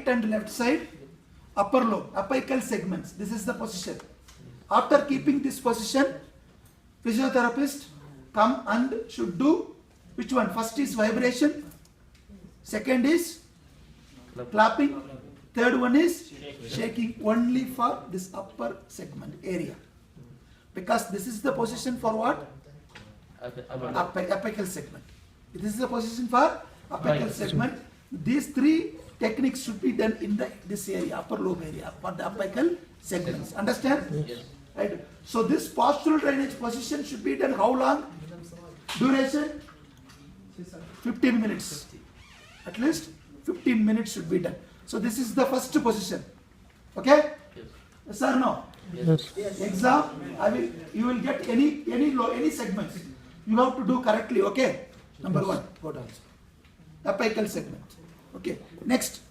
right and left side, upper lobe, apical segments. This is the position. After keeping this position, physiotherapist come and should do which one? First is vibration, second is clapping, third one is shaking only for this upper segment area. Because this is the position for what? Apical segment. This is the position for apical segment. These three techniques should be done in this area, upper lobe area, for the apical segments. Understand? Yes. Right. So this postural drainage position should be done how long? Duration? 15 minutes. At least 15 minutes should be done. So this is the first position. Okay? Yes or no? Yes. Exam, you will get any segments. You have to do correctly, okay? Number one, go down. Apical segment. Okay. Next.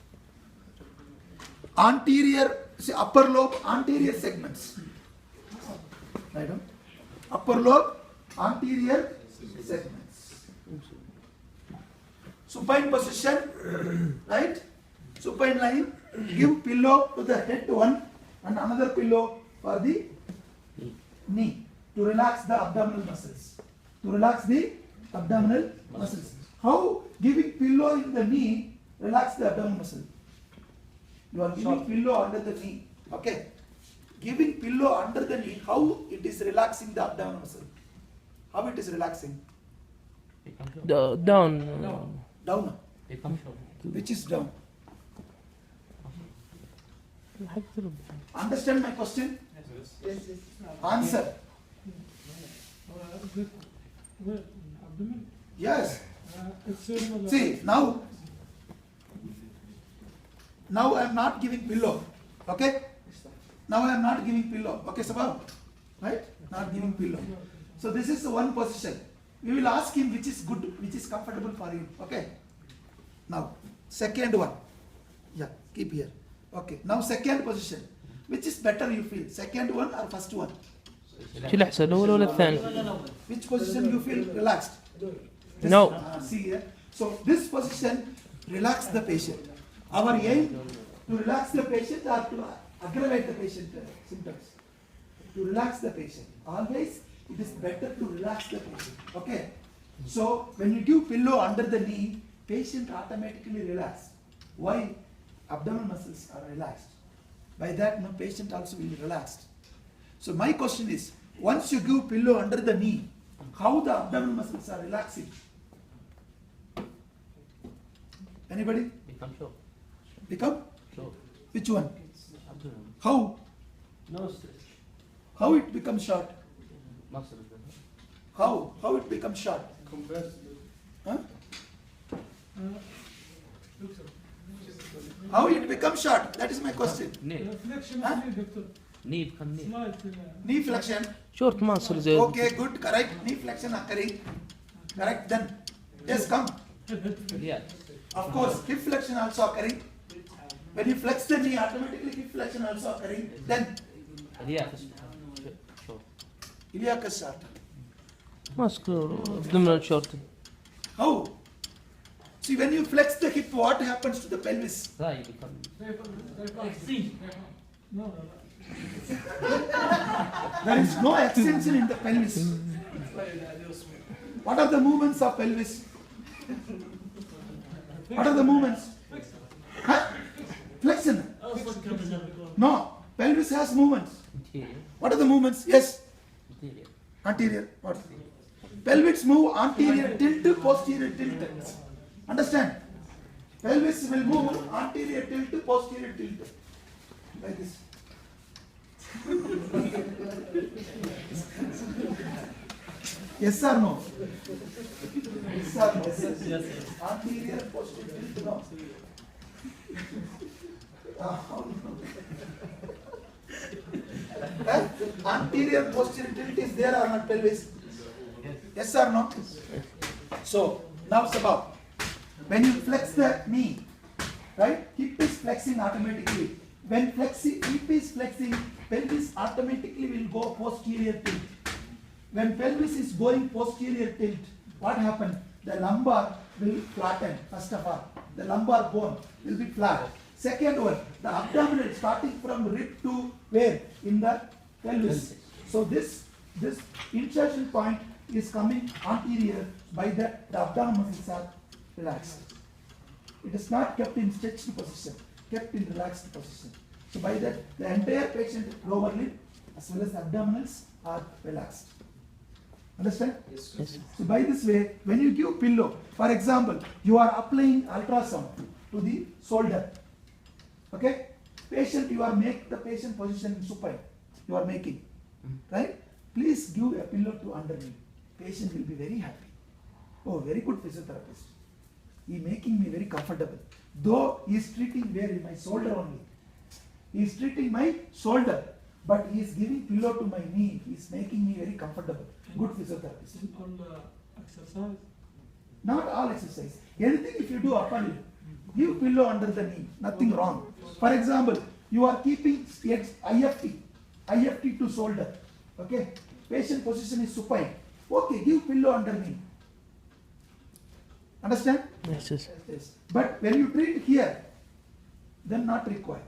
Anterior, upper lobe, anterior segments. Right on. Upper lobe, anterior segments. Supine position, right? Supine lying. Give pillow to the head one and another pillow for the knee to relax the abdominal muscles. To relax the abdominal muscles. How giving pillow in the knee relax the abdominal muscle? You are giving pillow under the knee. Okay. Giving pillow under the knee, how it is relaxing the abdominal muscle? How it is relaxing? Down. Down. Which is down? Understand my question? Yes. Answer. Yes. See, now I am not giving pillow. Okay? Now I am not giving pillow. Okay, Sabha? Right? Not giving pillow. So this is the one position. We will ask him which is good, which is comfortable for him. Okay? Now, second one. Yeah, keep here. Okay. Now second position. Which is better you feel? Second one or first one? شو الأحسن الأول ولا الثاني؟ Which position you feel relaxed? This, No. See here. So this position relax the patient. Our aim to relax the patient or to aggravate the patient symptoms. To relax the patient. Always it is better to relax the patient. Okay. So when you give pillow under the knee, patient automatically relax. Why? Abdominal muscles are relaxed. By that, no patient also will be relaxed. So my question is, once you give pillow under the knee, how the abdominal muscles are relaxing? Anybody? Become short. Become? Short. Which one? How? No stress. How it becomes short? Muscles. How? How it becomes short? Huh? How it becomes short? That is my question. Knee. Huh? Knee become knee. Knee flexion. شورت ماسل زي Okay, good, correct. Knee flexion occurring. Correct, then. Yes, come. Yeah. Of course, hip flexion also occurring. When you flex the knee, automatically hip flexion also occurring. Then, Yeah. Short. iliacus short. ماسك abdominal short. How? See, when you flex the hip, what happens to the pelvis? Right. Become. There is no extension in the pelvis. What are the movements of pelvis? What are the movements? Huh? Flexion. No, pelvis has movements. Interior. What are the movements? Yes, Interior. anterior. What? Pelvis move anterior tilt, posterior tilt. Understand? Pelvis will move anterior tilt, posterior tilt. Like this. Yes or no? Yes or no? Yes. Anterior, posterior tilt, no. Anterior, posterior tilt is there or not pelvis? Yes or no? So, now Sabab, when you flex the knee, right, hip is flexing automatically. When hip is flexing, pelvis automatically will go posterior tilt. When pelvis is going posterior tilt, what happens? The lumbar will flatten, first of all. The lumbar bone will be flat. Second one, the abdominal starting from rib to where? In the pelvis. So this insertion point is coming anterior, by that the abdominal muscles are relaxed. It is not kept in stretched position, kept in relaxed position. So by that the entire patient lower limb as well as the abdominals are relaxed. Understand? Yes. So by this way, when you give pillow, for example, you are applying ultrasound to the shoulder. Okay? Patient, you are make the patient position supine. You are making, right? Please give a pillow to underneath. Patient will be very happy. Oh, very good physiotherapist. He making me very comfortable. Though he is treating where in my shoulder only. He is treating my shoulder, but he is giving pillow to my knee. He is making me very comfortable. Good physiotherapist. On the exercise. Not all exercise. Anything if you do upper limb, give pillow under the knee. Nothing wrong. For example, you are keeping IFT to shoulder. Okay. Patient position is supine. Okay, give pillow under knee. Understand? Yes. Yes. But when you treat here, then not required.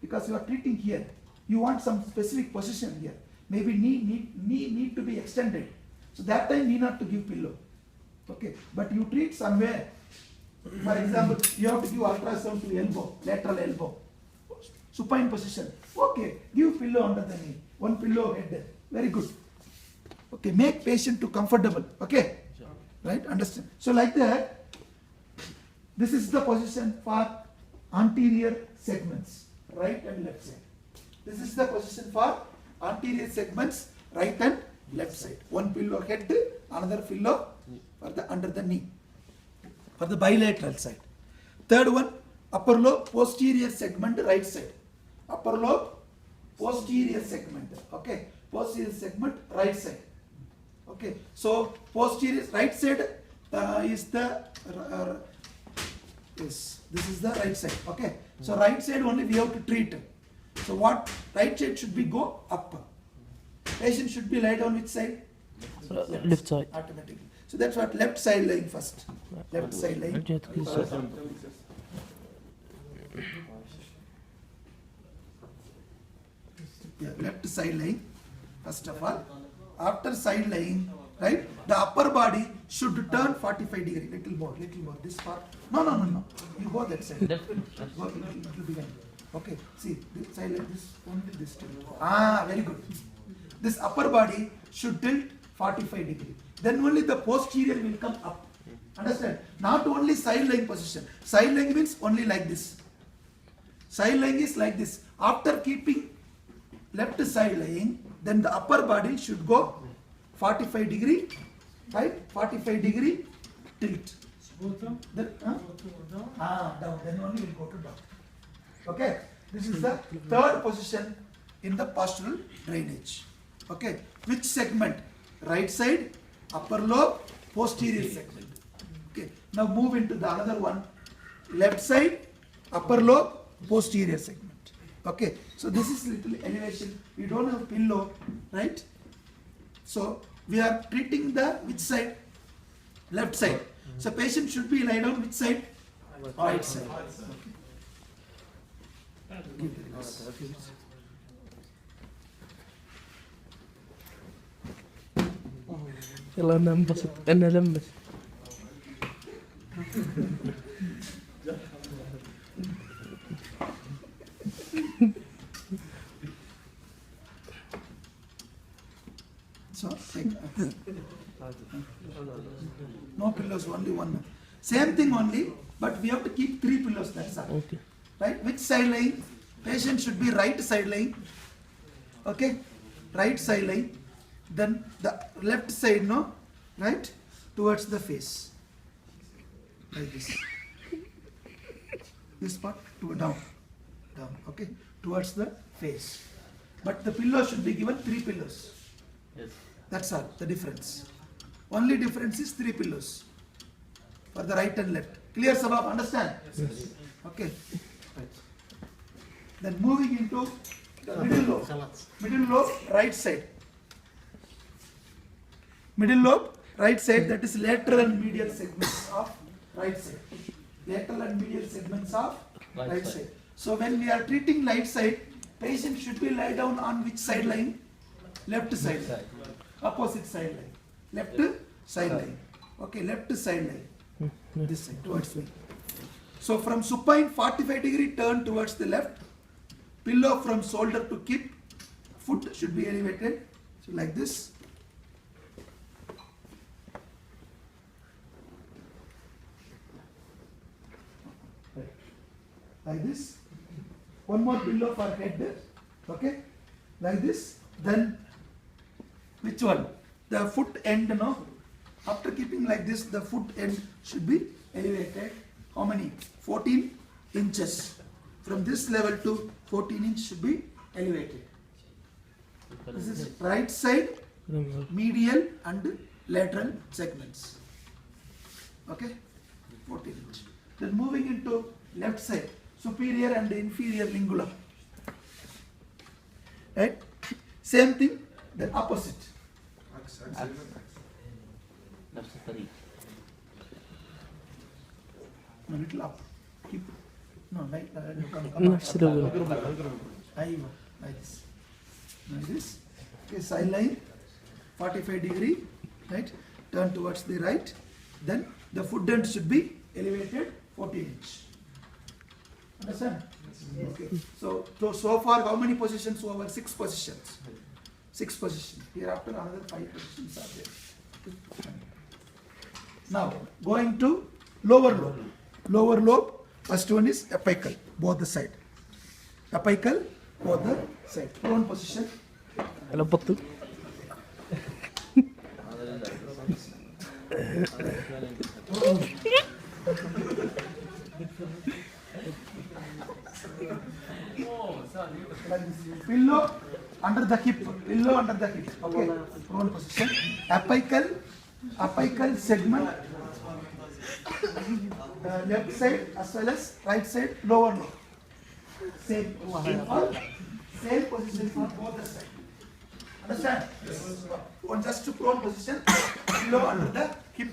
Because you are treating here. You want some specific position here. Maybe knee need to be extended. So that time need not to give pillow. Okay. But you treat somewhere. For example, you have to give ultrasound to elbow, lateral elbow. Supine position. Okay. Give pillow under the knee. One pillow head. Very good. Okay. Make patient to comfortable. Okay. Right? Understand? So like that, this is the position for anterior segments, right and left side. This is the position for anterior segments, right and left side. One pillow head, another pillow for the under the knee, for the bilateral side. Third one, upper lobe, posterior segment, right side. Upper lobe, posterior segment. Okay, posterior segment, right side. Okay, so posterior right side is the yes, this is the right side. Okay, so right side only we have to treat. So what right side should be go up. Patient should be lie down which side? Left side. Automatically. So that's what left side lying first. Left side lying. الجهة اليسار. Yeah, left side lying first of all. After side lying, right? The upper body should turn 45 degree. Little more. This part. No. You go that side. Left. Go little behind. Okay. See this side like this. Only this tilt. Ah, very good. This upper body should tilt 45 degree. Then only the posterior will come up. Understand? Not only side lying position. Side lying means only like this. Side lying is like this. After keeping left side lying, then the upper body should go 45 degree, right? 45 degree tilt. Bottom. Then, Down. down. Then only will go to down. Okay. This is the third position in the postural drainage. Okay. Which segment? Right side, upper lobe, posterior segment. Okay. Now move into the another one. Left side, upper lobe, posterior segment. Okay. So this is little elevation. We don't have pillow, right? So we are treating the which side? Left side. So patient should be lie down which side? Right side. Give the release. يلا ننبسط انا لمس. So take no pillows, only one. Same thing only, but we have to keep 3 pillows. That's all. Okay. Right? Which side lying? Patient should be right side lying. Okay? Right side lying. Then the left side, no? Right? Towards the face. Like this. This part to down. Down. Okay? Towards the face. But the pillow should be given 3 pillows. Yes. That's all. The difference. Only difference is 3 pillows. For the right and left. Clear, Sabab? Understand? Yes. Okay. Right. Then moving into the middle lobe. Middle lobe, right side. Middle lobe, right side, that is lateral and medial segments of right side. Lateral and medial segments of Right side. So when we are treating right side, patient should be lie down on which side line? Left side. Opposite side line. Left side line. Okay, left side line. This side, towards me. So from supine 45-degree turn towards the left. Pillow from shoulder to hip. Foot should be elevated. So like this. Like this. One more pillow for head. Okay. Like this. Then which one? The foot end, no? After keeping like this, the foot end should be elevated. How many? 14 inches. From this level to 14 inch should be elevated. This is right side, medial and lateral segments. Okay? 14 inch. Then moving into left side, superior and inferior lingula. Right? Same thing, the opposite. نفس الطريق. A little up. Keep. No, like نفس الأول. Aywa, like this. Like this. Okay, side line, 45-degree, right? Turn towards the right. Then the foot end should be elevated 14 inch. Understand? Okay. So far, how many positions over? 6 positions. 6 positions. Hereafter, another 5 positions are there. Now, going to lower lobe. Lower lobe, first one is apical, both the side. Apical, both the side. Prone position. على بطل. Like this. Pillow under the hip. Pillow under the hip. Okay. Prone position. Apical segment. Left side as well as right side, lower lobe. Same position for both the sides. Understand? One just to prone position, pillow under the hip.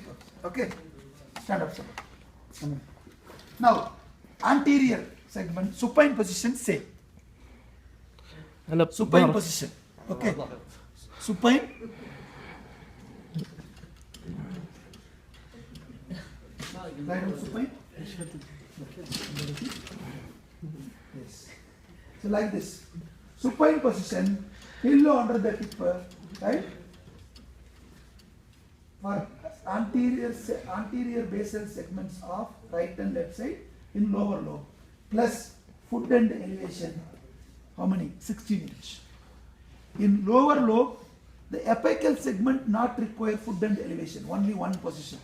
Okay? Stand up, sir. Now, anterior segment, supine position, same. على Supine ظهرك. position. Okay? Supine. Right on supine. Yes. So like this. Supine position, pillow under the hip, right? For anterior basal segments of right and left side in lower lobe, plus foot end elevation. How many? 16 inch. In lower lobe, the apical segment not require foot end elevation, only one position.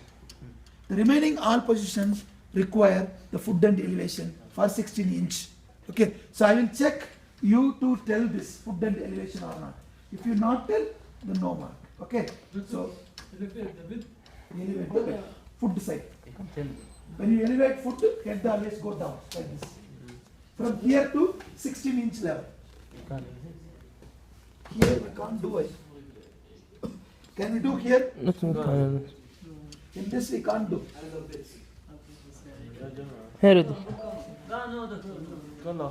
The remaining all positions require the foot end elevation for 16 inch. Okay, so I will check you to tell this foot end elevation or not. If you not tell, then no mark. Okay, so elevate the bed, foot side. When you elevate foot, head always go down like this. From here to 16 inch level. Here we can't do it. Can we do here? In this we can't do. هيرد.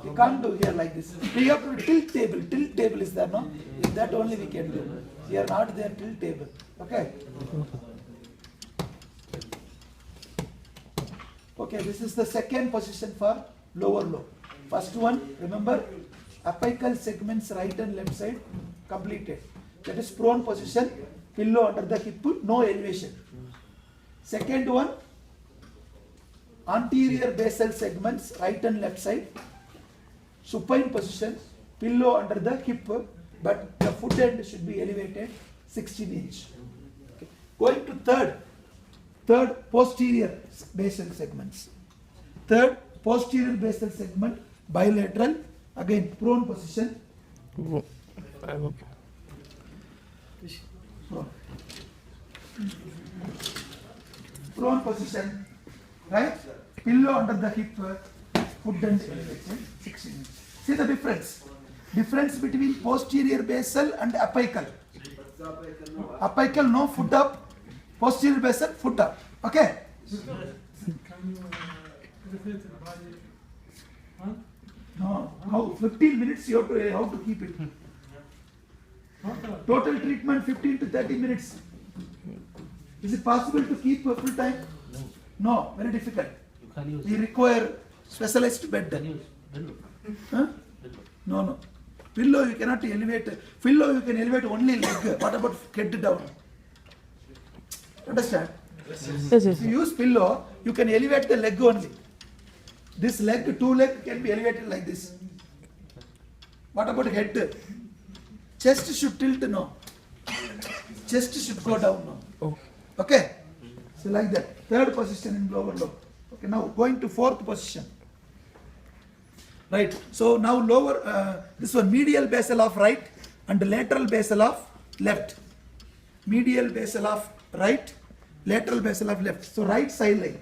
We can't do here like this. We have to tilt table. Tilt table is there, no? If that only we can do. We are not there tilt table. Okay? Okay, this is the second position for lower lobe. First one, remember, apical segments right and left side completed. That is prone position, pillow under the hip, no elevation. Second one, anterior basal segments right and left side, supine position, pillow under the hip, but the foot end should be elevated 16 inch. Okay. Going to third posterior basal segments. Third posterior basal segment, bilateral, again prone position. Prone position, right? Pillow under the hip, foot end elevated 16 inch. See the difference? Difference between posterior basal and apical. Apical, no, foot up. Posterior basal, foot up. Okay? Can you elevate the body How 15 minutes you have to how to keep it. Total treatment 15 to 30 minutes. Is it possible to keep full time? No, very difficult. You can use. We require specialized bed. Can use. Pillow. Huh? Pillow. No. Pillow you cannot elevate. Pillow you can elevate only leg. What about head down? Understand? Yes, If yes. you use pillow, you can elevate the leg only. This leg, two leg can be elevated like this. What about head? Chest should tilt, no. Chest should go down, no. Oh. Okay? So like that. Third position in lower lobe. Okay, now going to fourth position. Right. So now lower, this one medial basal of right and lateral basal of left. Medial basal of right, lateral basal of left. So right side line.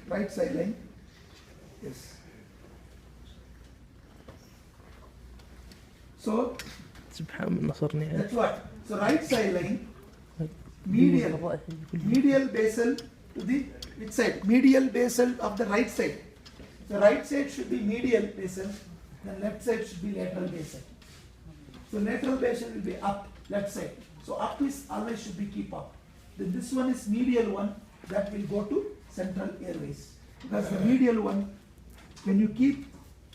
Right side line. Yes. So سبحان من نصرني يعني. that's what. So right side line, medial basal to the which side? Medial basal of the right side. The right side should be medial basal, the left side should be lateral basal. So lateral basal will be up, left side. So up is always should be keep up. Then this one is medial one, that will go to central airways. Because the medial one, when you keep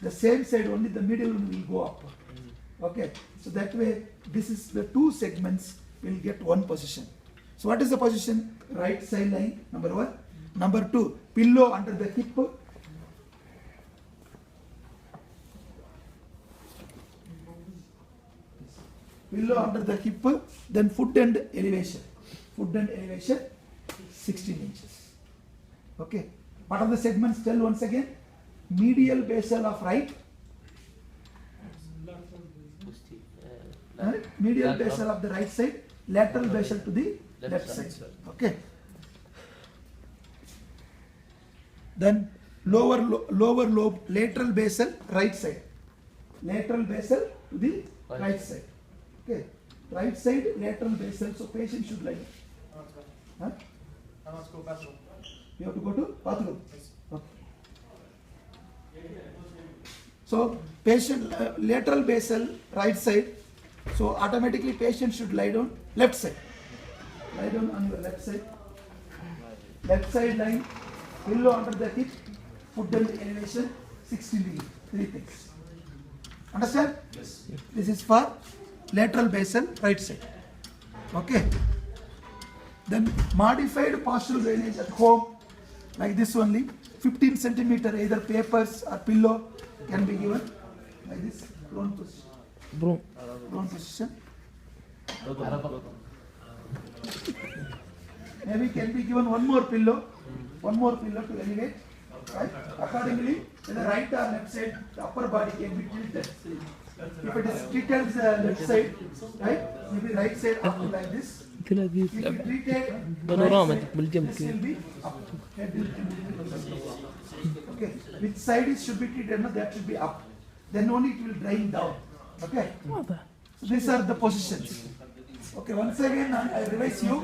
the same side only, the middle one will go up. Okay, so that way, this is the two segments will get one position. So what is the position? Right side line, number one. Number two, pillow under the hip. Pillow under the hip, then foot end elevation. Foot end elevation, 16 inches. Okay, what are the segments? Tell once again. Medial basal of right. Medial Lateral. basal of the right side, lateral basal to the left side. Okay. Then lower lobe, lateral basal, right side. Lateral basal to the right side. Okay. Right side, lateral basal. So patient should lie. Huh? You have to go to bathroom. Okay. So patient lateral basal, right side. So automatically patient should lie down left side. Lie down on your left side. Left side lying, pillow under the hip, foot end elevation, 60 degree. Three things. Understand? Yes. This is for lateral basal, right side. Okay. Then modified postural drainage at home, like this only, 15 centimeter, either papers or pillow can be given like this, prone position. Bro. Prone position. Maybe can be given one more pillow to elevate, right? Accordingly, in the right or left side, the upper body can be tilted. If it is tilted left side, right? Maybe right side up like this. If you treated بانوراما right side, بالجنب this كذا. will be up. Head will be up. Okay. Which side is should be treated? No, that should be up. Then only it will drain down. Okay. واضح. So these are the positions. Okay, once again I revise you.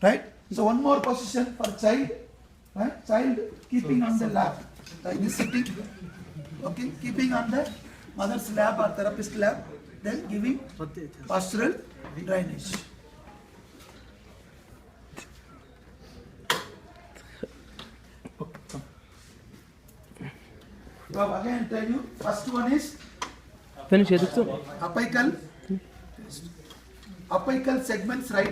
Right? So one more position for child. Right? Child keeping on the lap. Like this sitting. Okay, keeping on the mother's lap or therapist lap. Then giving postural drainage. Now again tell you, first one is فينش يا دكتور. apical segments right